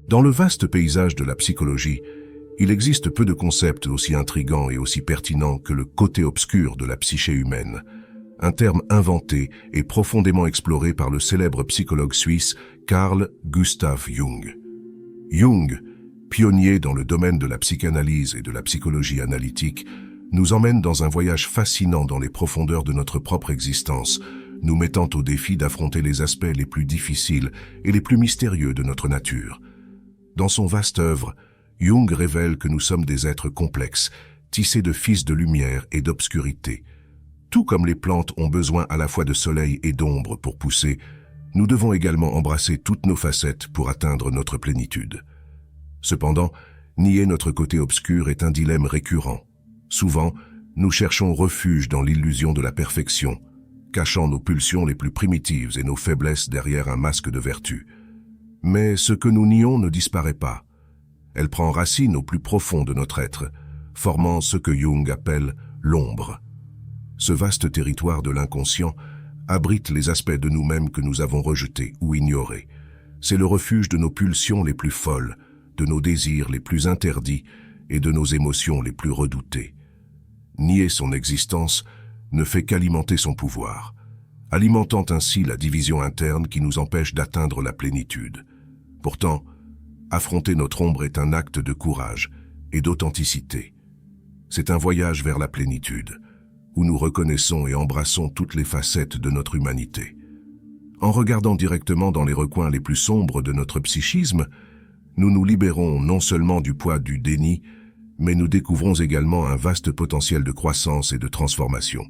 Dans le vaste paysage de la psychologie, il existe peu de concepts aussi intrigants et aussi pertinents que le côté obscur de la psyché humaine, un terme inventé et profondément exploré par le célèbre psychologue suisse Carl Gustav Jung. Jung, pionnier dans le domaine de la psychanalyse et de la psychologie analytique, nous emmène dans un voyage fascinant dans les profondeurs de notre propre existence, nous mettant au défi d'affronter les aspects les plus difficiles et les plus mystérieux de notre nature. Dans son vaste œuvre, Jung révèle que nous sommes des êtres complexes, tissés de fils de lumière et d'obscurité. Tout comme les plantes ont besoin à la fois de soleil et d'ombre pour pousser, nous devons également embrasser toutes nos facettes pour atteindre notre plénitude. Cependant, nier notre côté obscur est un dilemme récurrent. Souvent, nous cherchons refuge dans l'illusion de la perfection, cachant nos pulsions les plus primitives et nos faiblesses derrière un masque de vertu. Mais ce que nous nions ne disparaît pas. Elle prend racine au plus profond de notre être, formant ce que Jung appelle l'ombre. Ce vaste territoire de l'inconscient abrite les aspects de nous-mêmes que nous avons rejetés ou ignorés. C'est le refuge de nos pulsions les plus folles, de nos désirs les plus interdits et de nos émotions les plus redoutées. Nier son existence ne fait qu'alimenter son pouvoir, alimentant ainsi la division interne qui nous empêche d'atteindre la plénitude. Pourtant, affronter notre ombre est un acte de courage et d'authenticité. C'est un voyage vers la plénitude, où nous reconnaissons et embrassons toutes les facettes de notre humanité. En regardant directement dans les recoins les plus sombres de notre psychisme, nous nous libérons non seulement du poids du déni, mais nous découvrons également un vaste potentiel de croissance et de transformation.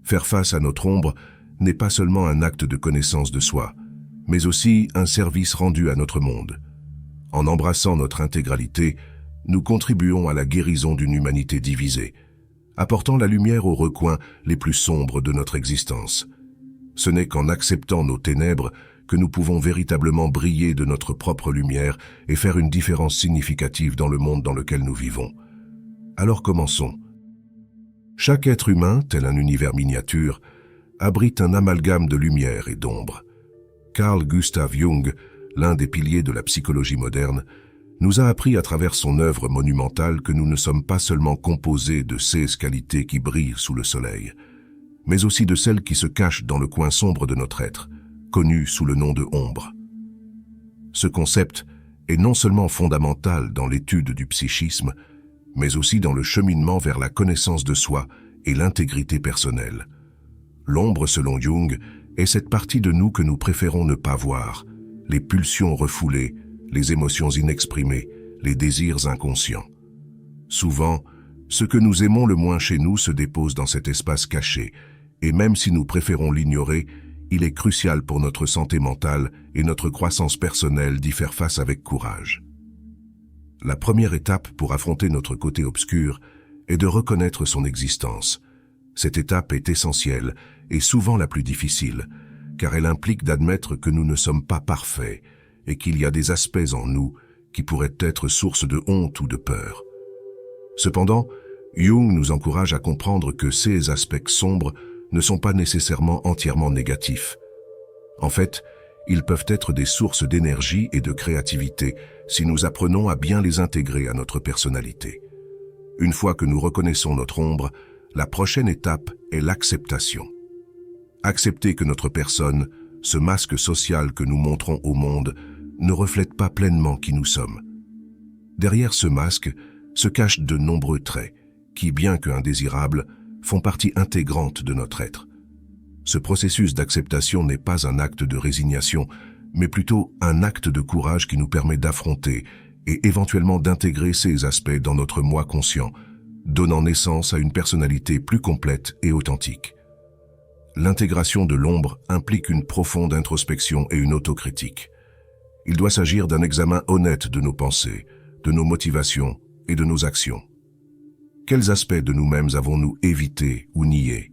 Faire face à notre ombre n'est pas seulement un acte de connaissance de soi, mais aussi un service rendu à notre monde. En embrassant notre intégralité, nous contribuons à la guérison d'une humanité divisée, apportant la lumière aux recoins les plus sombres de notre existence. Ce n'est qu'en acceptant nos ténèbres que nous pouvons véritablement briller de notre propre lumière et faire une différence significative dans le monde dans lequel nous vivons. Alors commençons. Chaque être humain, tel un univers miniature, abrite un amalgame de lumière et d'ombre. Carl Gustav Jung, l'un des piliers de la psychologie moderne, nous a appris à travers son œuvre monumentale que nous ne sommes pas seulement composés de 16 qualités qui brillent sous le soleil, mais aussi de celles qui se cachent dans le coin sombre de notre être, connu sous le nom de ombre. Ce concept est non seulement fondamental dans l'étude du psychisme, mais aussi dans le cheminement vers la connaissance de soi et l'intégrité personnelle. L'ombre, selon Jung, est cette partie de nous que nous préférons ne pas voir, les pulsions refoulées, les émotions inexprimées, les désirs inconscients. Souvent, ce que nous aimons le moins chez nous se dépose dans cet espace caché, et même si nous préférons l'ignorer, il est crucial pour notre santé mentale et notre croissance personnelle d'y faire face avec courage. La première étape pour affronter notre côté obscur est de reconnaître son existence. Cette étape est essentielle et souvent la plus difficile, car elle implique d'admettre que nous ne sommes pas parfaits et qu'il y a des aspects en nous qui pourraient être source de honte ou de peur. Cependant, Jung nous encourage à comprendre que ces aspects sombres ne sont pas nécessairement entièrement négatifs. En fait, ils peuvent être des sources d'énergie et de créativité si nous apprenons à bien les intégrer à notre personnalité. Une fois que nous reconnaissons notre ombre, la prochaine étape est l'acceptation. Accepter que notre personne, ce masque social que nous montrons au monde, ne reflète pas pleinement qui nous sommes. Derrière ce masque se cachent de nombreux traits qui, bien qu'indésirables, font partie intégrante de notre être. Ce processus d'acceptation n'est pas un acte de résignation, mais plutôt un acte de courage qui nous permet d'affronter et éventuellement d'intégrer ces aspects dans notre moi conscient, donnant naissance à une personnalité plus complète et authentique. L'intégration de l'ombre implique une profonde introspection et une autocritique. Il doit s'agir d'un examen honnête de nos pensées, de nos motivations et de nos actions. Quels aspects de nous-mêmes avons-nous évités ou niés?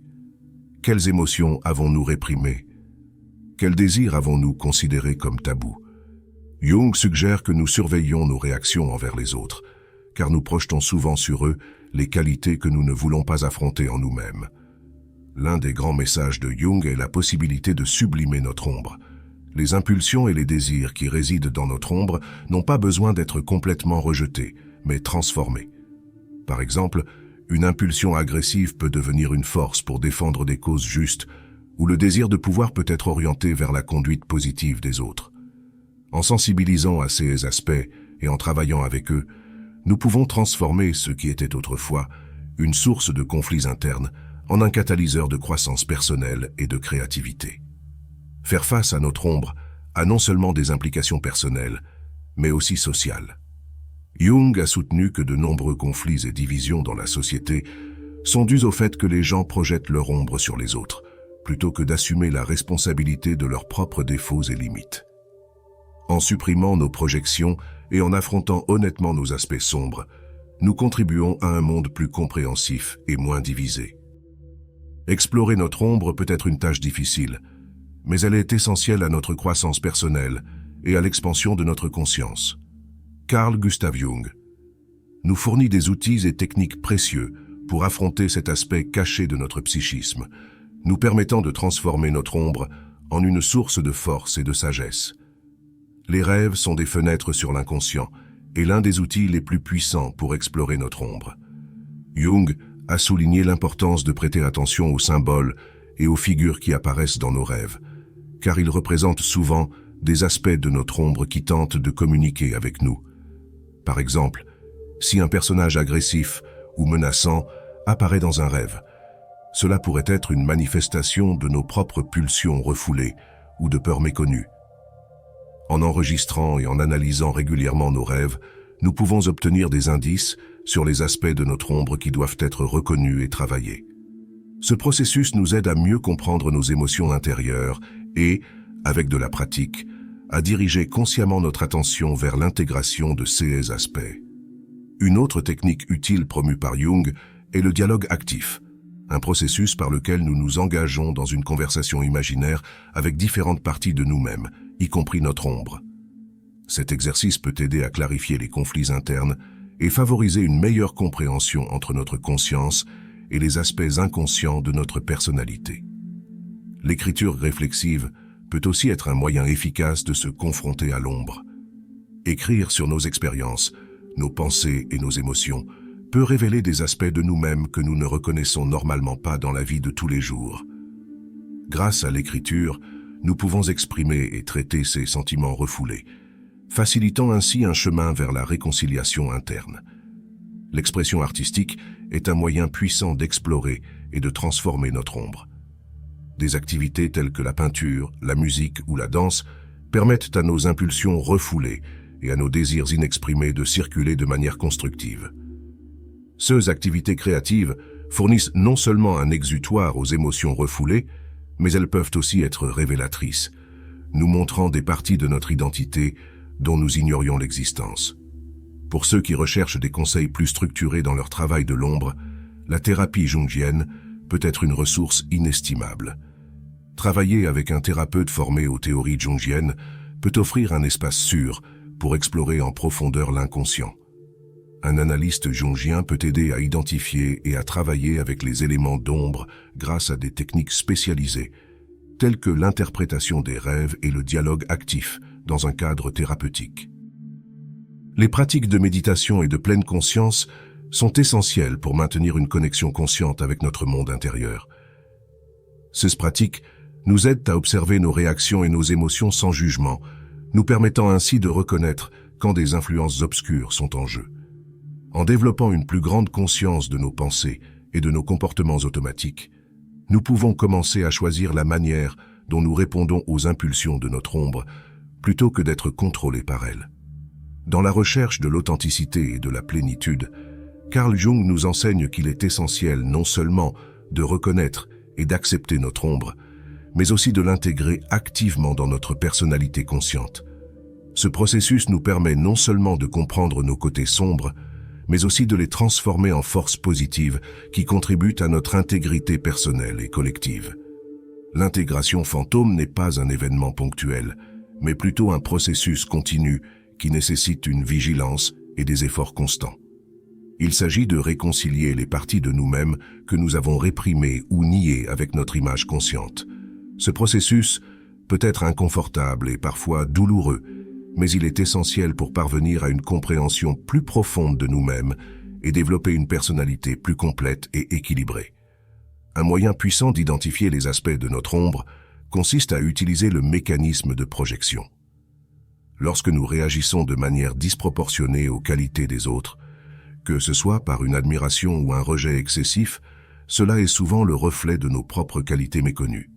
Quelles émotions avons-nous réprimées? Quels désirs avons-nous considérés comme tabous? Jung suggère que nous surveillions nos réactions envers les autres, car nous projetons souvent sur eux les qualités que nous ne voulons pas affronter en nous-mêmes. L'un des grands messages de Jung est la possibilité de sublimer notre ombre, Les impulsions et les désirs qui résident dans notre ombre n'ont pas besoin d'être complètement rejetés, mais transformés. Par exemple, une impulsion agressive peut devenir une force pour défendre des causes justes, ou le désir de pouvoir peut être orienté vers la conduite positive des autres. En sensibilisant à ces aspects et en travaillant avec eux, nous pouvons transformer ce qui était autrefois une source de conflits internes en un catalyseur de croissance personnelle et de créativité. Faire face à notre ombre a non seulement des implications personnelles, mais aussi sociales. Jung a soutenu que de nombreux conflits et divisions dans la société sont dus au fait que les gens projettent leur ombre sur les autres, plutôt que d'assumer la responsabilité de leurs propres défauts et limites. En supprimant nos projections et en affrontant honnêtement nos aspects sombres, nous contribuons à un monde plus compréhensif et moins divisé. Explorer notre ombre peut être une tâche difficile, mais elle est essentielle à notre croissance personnelle et à l'expansion de notre conscience. Carl Gustav Jung nous fournit des outils et techniques précieux pour affronter cet aspect caché de notre psychisme, nous permettant de transformer notre ombre en une source de force et de sagesse. Les rêves sont des fenêtres sur l'inconscient et l'un des outils les plus puissants pour explorer notre ombre. Jung a souligné l'importance de prêter attention aux symboles et aux figures qui apparaissent dans nos rêves, car ils représentent souvent des aspects de notre ombre qui tentent de communiquer avec nous. Par exemple, si un personnage agressif ou menaçant apparaît dans un rêve, cela pourrait être une manifestation de nos propres pulsions refoulées ou de peurs méconnues. En enregistrant et en analysant régulièrement nos rêves, nous pouvons obtenir des indices sur les aspects de notre ombre qui doivent être reconnus et travaillés. Ce processus nous aide à mieux comprendre nos émotions intérieures et, avec de la pratique, à diriger consciemment notre attention vers l'intégration de ces aspects. Une autre technique utile promue par Jung est le dialogue actif, un processus par lequel nous nous engageons dans une conversation imaginaire avec différentes parties de nous-mêmes, y compris notre ombre. Cet exercice peut aider à clarifier les conflits internes et favoriser une meilleure compréhension entre notre conscience et les aspects inconscients de notre personnalité. L'écriture réflexive peut aussi être un moyen efficace de se confronter à l'ombre. Écrire sur nos expériences, nos pensées et nos émotions peut révéler des aspects de nous-mêmes que nous ne reconnaissons normalement pas dans la vie de tous les jours. Grâce à l'écriture, nous pouvons exprimer et traiter ces sentiments refoulés, facilitant ainsi un chemin vers la réconciliation interne. L'expression artistique est un moyen puissant d'explorer et de transformer notre ombre. Des activités telles que la peinture, la musique ou la danse permettent à nos impulsions refoulées et à nos désirs inexprimés de circuler de manière constructive. Ces activités créatives fournissent non seulement un exutoire aux émotions refoulées, mais elles peuvent aussi être révélatrices, nous montrant des parties de notre identité dont nous ignorions l'existence. Pour ceux qui recherchent des conseils plus structurés dans leur travail de l'ombre, la thérapie jungienne peut être une ressource inestimable. Travailler avec un thérapeute formé aux théories jungiennes peut offrir un espace sûr pour explorer en profondeur l'inconscient. Un analyste jungien peut aider à identifier et à travailler avec les éléments d'ombre grâce à des techniques spécialisées, telles que l'interprétation des rêves et le dialogue actif dans un cadre thérapeutique. Les pratiques de méditation et de pleine conscience sont essentielles pour maintenir une connexion consciente avec notre monde intérieur. Ces pratiques nous aident à observer nos réactions et nos émotions sans jugement, nous permettant ainsi de reconnaître quand des influences obscures sont en jeu. En développant une plus grande conscience de nos pensées et de nos comportements automatiques, nous pouvons commencer à choisir la manière dont nous répondons aux impulsions de notre ombre, plutôt que d'être contrôlés par elles. Dans la recherche de l'authenticité et de la plénitude, Carl Jung nous enseigne qu'il est essentiel non seulement de reconnaître et d'accepter notre ombre, mais aussi de l'intégrer activement dans notre personnalité consciente. Ce processus nous permet non seulement de comprendre nos côtés sombres, mais aussi de les transformer en forces positives qui contribuent à notre intégrité personnelle et collective. L'intégration fantôme n'est pas un événement ponctuel, mais plutôt un processus continu qui nécessite une vigilance et des efforts constants. Il s'agit de réconcilier les parties de nous-mêmes que nous avons réprimées ou niées avec notre image consciente. Ce processus peut être inconfortable et parfois douloureux, mais il est essentiel pour parvenir à une compréhension plus profonde de nous-mêmes et développer une personnalité plus complète et équilibrée. Un moyen puissant d'identifier les aspects de notre ombre consiste à utiliser le mécanisme de projection. Lorsque nous réagissons de manière disproportionnée aux qualités des autres, que ce soit par une admiration ou un rejet excessif, cela est souvent le reflet de nos propres qualités méconnues.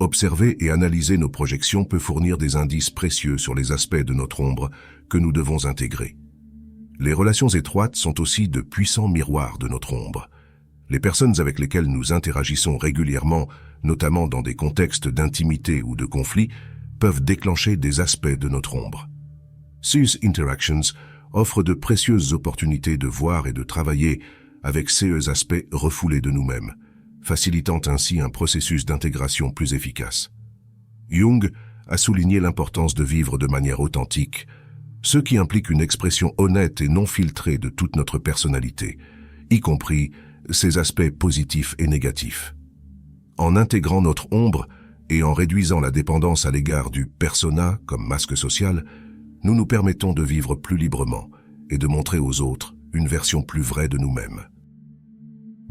Observer et analyser nos projections peut fournir des indices précieux sur les aspects de notre ombre que nous devons intégrer. Les relations étroites sont aussi de puissants miroirs de notre ombre. Les personnes avec lesquelles nous interagissons régulièrement, notamment dans des contextes d'intimité ou de conflit, peuvent déclencher des aspects de notre ombre. These interactions offrent de précieuses opportunités de voir et de travailler avec ces aspects refoulés de nous-mêmes, facilitant ainsi un processus d'intégration plus efficace. Jung a souligné l'importance de vivre de manière authentique, ce qui implique une expression honnête et non filtrée de toute notre personnalité, y compris ses aspects positifs et négatifs. En intégrant notre ombre et en réduisant la dépendance à l'égard du persona comme masque social, nous nous permettons de vivre plus librement et de montrer aux autres une version plus vraie de nous-mêmes.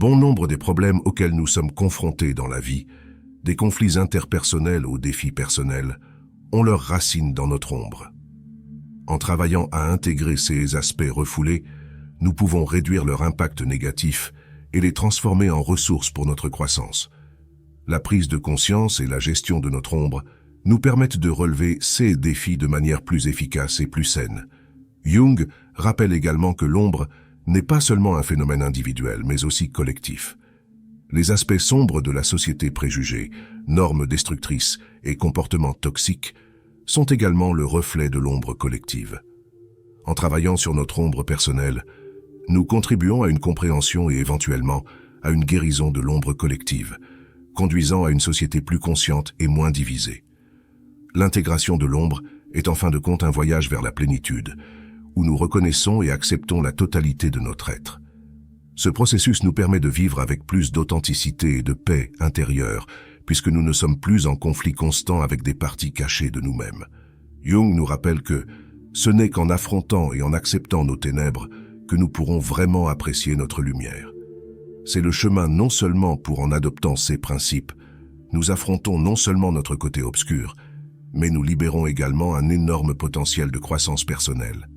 Bon nombre des problèmes auxquels nous sommes confrontés dans la vie, des conflits interpersonnels aux défis personnels, ont leurs racines dans notre ombre. En travaillant à intégrer ces aspects refoulés, nous pouvons réduire leur impact négatif et les transformer en ressources pour notre croissance. La prise de conscience et la gestion de notre ombre nous permettent de relever ces défis de manière plus efficace et plus saine. Jung rappelle également que l'ombre n'est pas seulement un phénomène individuel, mais aussi collectif. Les aspects sombres de la société préjugée, normes destructrices et comportements toxiques sont également le reflet de l'ombre collective. En travaillant sur notre ombre personnelle, nous contribuons à une compréhension et éventuellement à une guérison de l'ombre collective, conduisant à une société plus consciente et moins divisée. L'intégration de l'ombre est en fin de compte un voyage vers la plénitude, où nous reconnaissons et acceptons la totalité de notre être. Ce processus nous permet de vivre avec plus d'authenticité et de paix intérieure, puisque nous ne sommes plus en conflit constant avec des parties cachées de nous-mêmes. Jung nous rappelle que ce n'est qu'en affrontant et en acceptant nos ténèbres que nous pourrons vraiment apprécier notre lumière. C'est le chemin non seulement pour en adoptant ces principes, nous affrontons non seulement notre côté obscur, mais nous libérons également un énorme potentiel de croissance personnelle.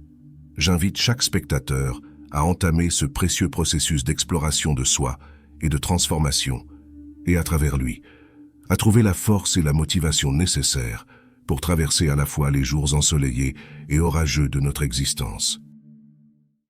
J'invite chaque spectateur à entamer ce précieux processus d'exploration de soi et de transformation, et à travers lui, à trouver la force et la motivation nécessaires pour traverser à la fois les jours ensoleillés et orageux de notre existence.